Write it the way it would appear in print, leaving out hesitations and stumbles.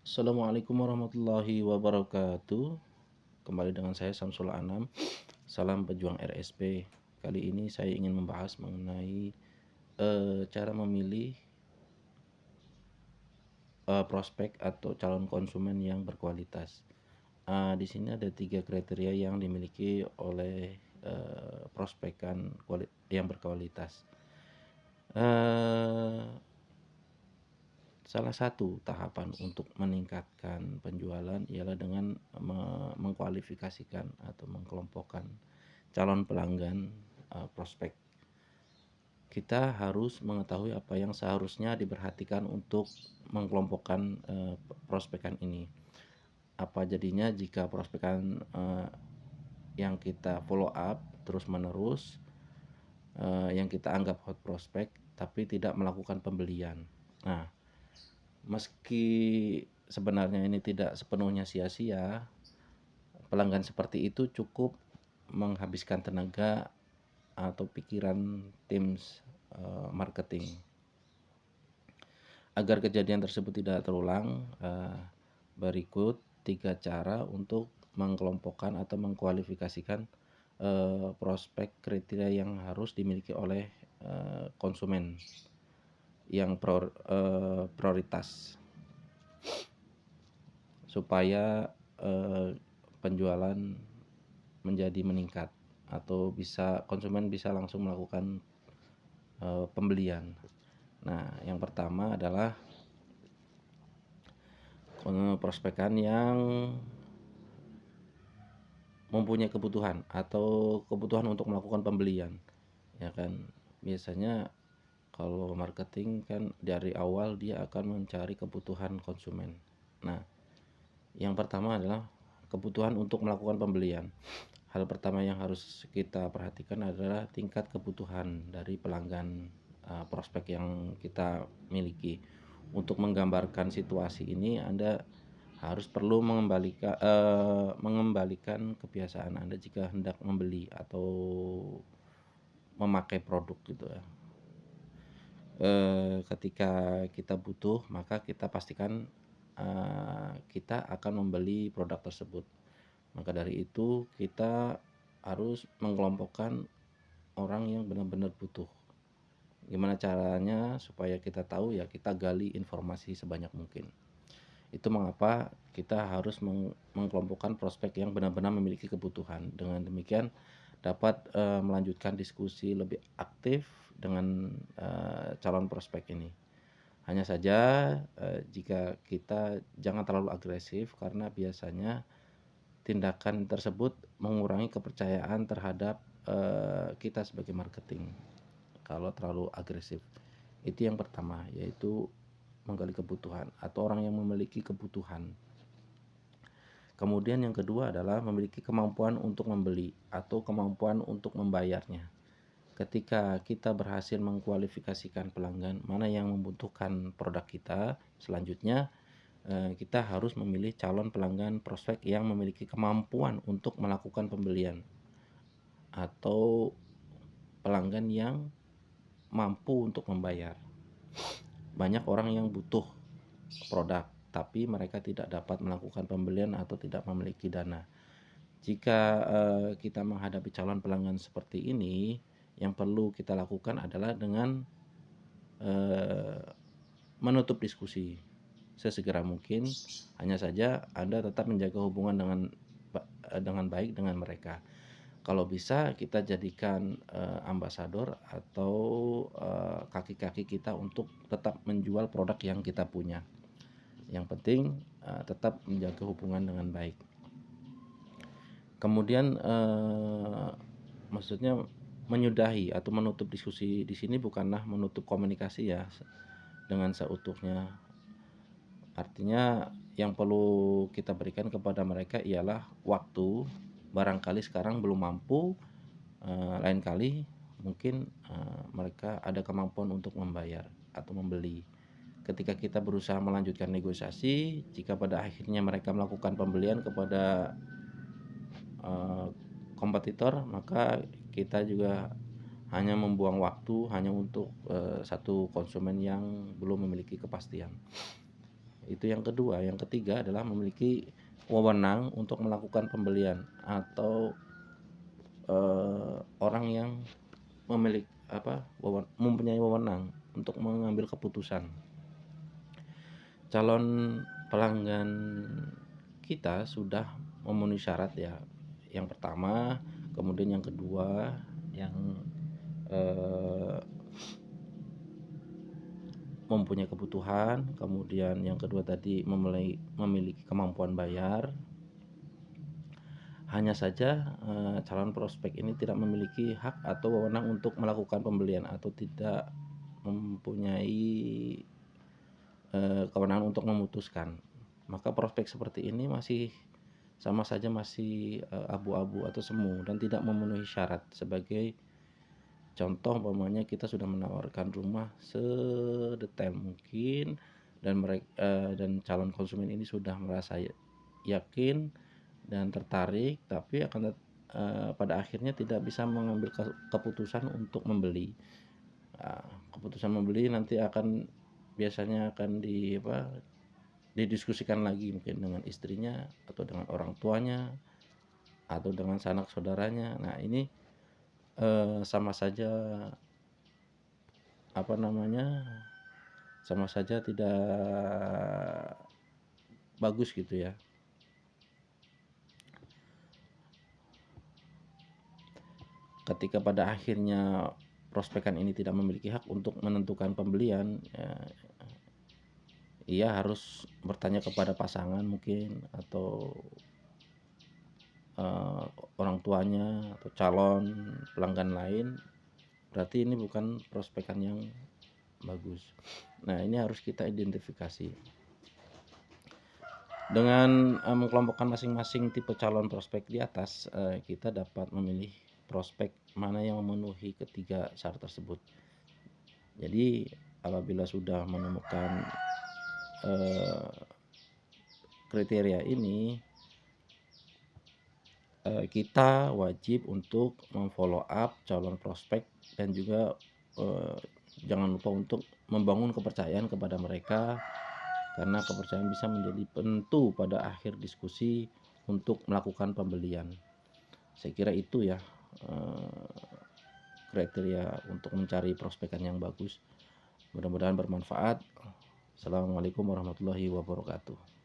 Assalamualaikum warahmatullahi wabarakatuh. Kembali dengan saya Samsul Anam. Salam pejuang RSP. Kali ini saya ingin membahas mengenai cara memilih prospek atau calon konsumen yang berkualitas. Di sini ada 3 kriteria yang dimiliki oleh prospekan yang berkualitas. Eh, Salah satu tahapan untuk meningkatkan penjualan ialah dengan mengkualifikasikan atau mengkelompokkan calon pelanggan prospek. Kita harus mengetahui apa yang seharusnya diperhatikan untuk mengkelompokkan prospekan ini. Apa jadinya jika prospekan yang kita follow up terus-menerus, yang kita anggap hot prospek tapi tidak melakukan pembelian. Nah, meski sebenarnya ini tidak sepenuhnya sia-sia, pelanggan seperti itu cukup menghabiskan tenaga atau pikiran tim marketing. Agar kejadian tersebut tidak terulang, berikut 3 cara untuk mengkelompokkan atau mengkualifikasikan prospek kriteria yang harus dimiliki oleh konsumen yang prioritas supaya penjualan menjadi meningkat atau konsumen bisa langsung melakukan pembelian. Nah, yang pertama adalah prospekan yang mempunyai kebutuhan atau kebutuhan untuk melakukan pembelian, ya kan. Biasanya kalau marketing kan dari awal dia akan mencari kebutuhan konsumen. Nah, yang pertama adalah kebutuhan untuk melakukan pembelian. Hal pertama yang harus kita perhatikan adalah tingkat kebutuhan dari pelanggan prospek yang kita miliki. Untuk menggambarkan situasi ini, Anda harus perlu mengembalikan kebiasaan Anda jika hendak membeli atau memakai produk gitu ya. Ketika kita butuh, maka kita pastikan kita akan membeli produk tersebut. Maka dari itu kita harus mengelompokkan orang yang benar-benar butuh. Gimana caranya supaya kita tahu, ya kita gali informasi sebanyak mungkin. Itu mengapa kita harus mengkelompokkan prospek yang benar-benar memiliki kebutuhan. Dengan demikian dapat melanjutkan diskusi lebih aktif dengan calon prospek ini. Hanya saja jika kita jangan terlalu agresif, karena biasanya tindakan tersebut mengurangi kepercayaan terhadap kita sebagai marketing kalau terlalu agresif. Itu yang pertama, yaitu menggali kebutuhan atau orang yang memiliki kebutuhan. Kemudian yang kedua adalah memiliki kemampuan untuk membeli atau kemampuan untuk membayarnya. Ketika kita berhasil mengkualifikasikan pelanggan mana yang membutuhkan produk kita, selanjutnya kita harus memilih calon pelanggan prospek yang memiliki kemampuan untuk melakukan pembelian atau pelanggan yang mampu untuk membayar. Banyak orang yang butuh produk tapi mereka tidak dapat melakukan pembelian atau tidak memiliki dana. Jika kita menghadapi calon pelanggan seperti ini, yang perlu kita lakukan adalah dengan menutup diskusi sesegera mungkin. Hanya saja Anda tetap menjaga hubungan dengan baik dengan mereka. Kalau bisa kita jadikan ambasador atau kaki-kaki kita untuk tetap menjual produk yang kita punya. Yang penting tetap menjaga hubungan dengan baik. Kemudian maksudnya menyudahi atau menutup diskusi di sini bukanlah menutup komunikasi ya dengan seutuhnya. Artinya yang perlu kita berikan kepada mereka ialah waktu. Barangkali sekarang belum mampu, lain kali mungkin mereka ada kemampuan untuk membayar atau membeli. Ketika kita berusaha melanjutkan negosiasi, jika pada akhirnya mereka melakukan pembelian kepada kompetitor, maka kita juga hanya membuang waktu hanya untuk satu konsumen yang belum memiliki kepastian. Itu yang kedua. Yang ketiga adalah memiliki wewenang untuk melakukan pembelian atau orang yang mempunyai wewenang untuk mengambil keputusan. Calon pelanggan kita sudah memenuhi syarat ya. Yang pertama, kemudian yang kedua, yang mempunyai kebutuhan, kemudian yang kedua tadi memiliki kemampuan bayar. Hanya saja calon prospek ini tidak memiliki hak atau wewenang untuk melakukan pembelian atau tidak mempunyai kewenangan untuk memutuskan. Maka prospek seperti ini sama saja masih abu-abu atau semu dan tidak memenuhi syarat. Sebagai contoh, umpamanya kita sudah menawarkan rumah sedetail mungkin dan calon konsumen ini sudah merasa yakin dan tertarik, tapi pada akhirnya tidak bisa mengambil keputusan untuk membeli. Keputusan membeli nanti biasanya akan didiskusikan lagi mungkin dengan istrinya atau dengan orang tuanya atau dengan sanak saudaranya. Nah, ini sama saja tidak bagus gitu ya. Ketika pada akhirnya prospekan ini tidak memiliki hak untuk menentukan pembelian, ia harus bertanya kepada pasangan mungkin atau orang tuanya atau calon pelanggan lain. Berarti ini bukan prospekan yang bagus. Nah, ini harus kita identifikasi. Dengan mengelompokkan masing-masing tipe calon prospek di atas, kita dapat memilih prospek mana yang memenuhi ketiga syarat tersebut. Jadi apabila sudah menemukan kriteria ini, kita wajib untuk memfollow up calon prospek dan juga jangan lupa untuk membangun kepercayaan kepada mereka, karena kepercayaan bisa menjadi penentu pada akhir diskusi untuk melakukan pembelian. Saya kira itu ya kriteria untuk mencari prospekan yang bagus. Mudah-mudahan bermanfaat. Assalamualaikum warahmatullahi wabarakatuh.